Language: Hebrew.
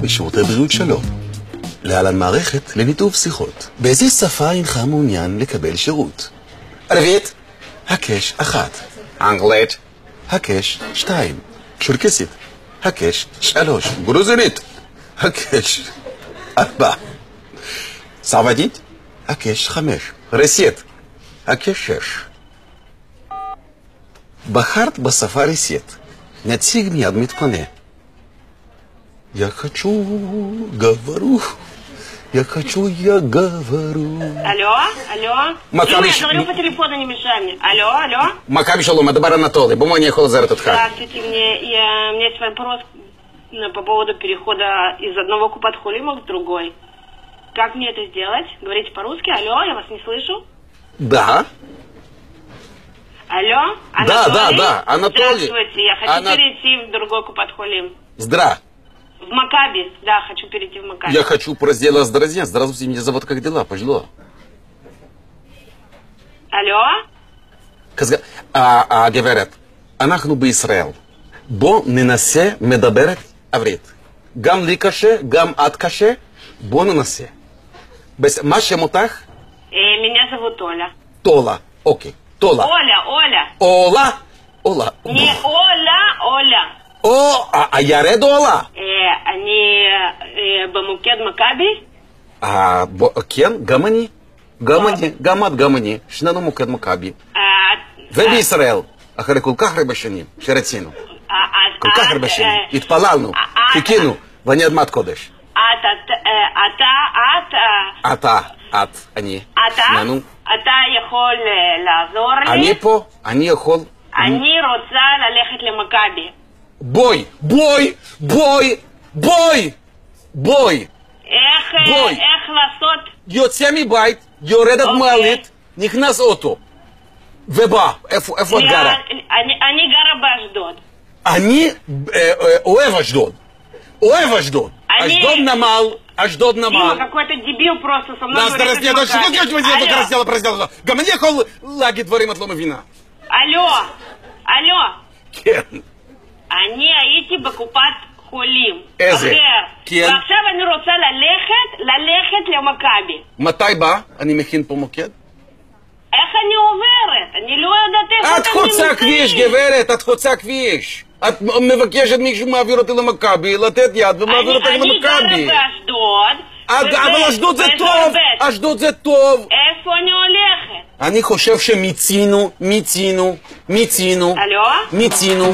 בשירותי בריאות שלום. להלן מערכת לניתוב שיחות. באיזה שפה אינך מעוניין לקבל שירות? ערבית, הקש 1. אנגלית, הקש 2. צ'רקסית, הקש 3. גרוזינית, הקש 4. ספרדית, הקש 5. רוסית, הקש 6. בחרת בשפה רוסית. נציג מיד מתפנה. Я хочу, говорю. Я хочу, я говорю. Алло, алло. Макаби... Я говорю по телефону, не мешай мне. Алло, алло. Макаби Шалом, Адабар Анатолий. Бумани Холзер этот хат. Здравствуйте, у меня есть вопрос по поводу перехода из одного купат-холима в другой. Как мне это сделать? Говорите по-русски. Алло, я вас не слышу. Да. Алло, Анатолий? Да, Анатолий. Здравствуйте, я хочу перейти в другой купат-холим. Здра. В Макаби, да, хочу перейти в Макаби. Я хочу раздела здравия. Здравствуйте, меня зовут, как дела? Пожило. Алло? גברת, אנחנו בישראל. בוא ננסה מדברת עברית. גם לי קשה, גם את קשה. בוא ננסה. מה שם אותך? Меня зовут Оля. Тола. Окей. Тола. Оля. Ола? Ола. Не Оля. או, הירד או עולה? אני במוקד מכבי. כן, גם אני. גם את, גם אני. שנינו מוקד מכבי. ובישראל, אחרי כל כך הרבה שנים שרצינו. כל כך הרבה שנים. התפללנו, חיכינו, ואני אדמת קודש. את, אני. אתה יכול לעזור לי? אני פה, אני יכול. אני רוצה ללכת למכבי. בואי! איך לעשות? יוצא מבית, יורדת מעלית, נכנס אוטו. ובא, איפה את גרה? אני גרה באשדוד. אני אוהב אשדוד. אשדוד נמל. какой-то дебил просто со мной говорит. גם אני יכול להגיד דברים את לא מבינה. алло. כן. אני הייתי בקופת חולים. איזה? כן. ועכשיו אני רוצה ללכת למכבי. מתי בא? אני מכין פה מוקד. איך אני עוברת? אני לא יודעת איך את חוצה כביש, גברת, את חוצה כביש. את מבקשת מישהו מעביר אותי למכבי, לתת יד ומעביר אותי למכבי. אני גרה באשדוד. אבל אשדוד זה טוב. איפה אני הולכת? אני חושב שמיצינו. אלו? מיצינו.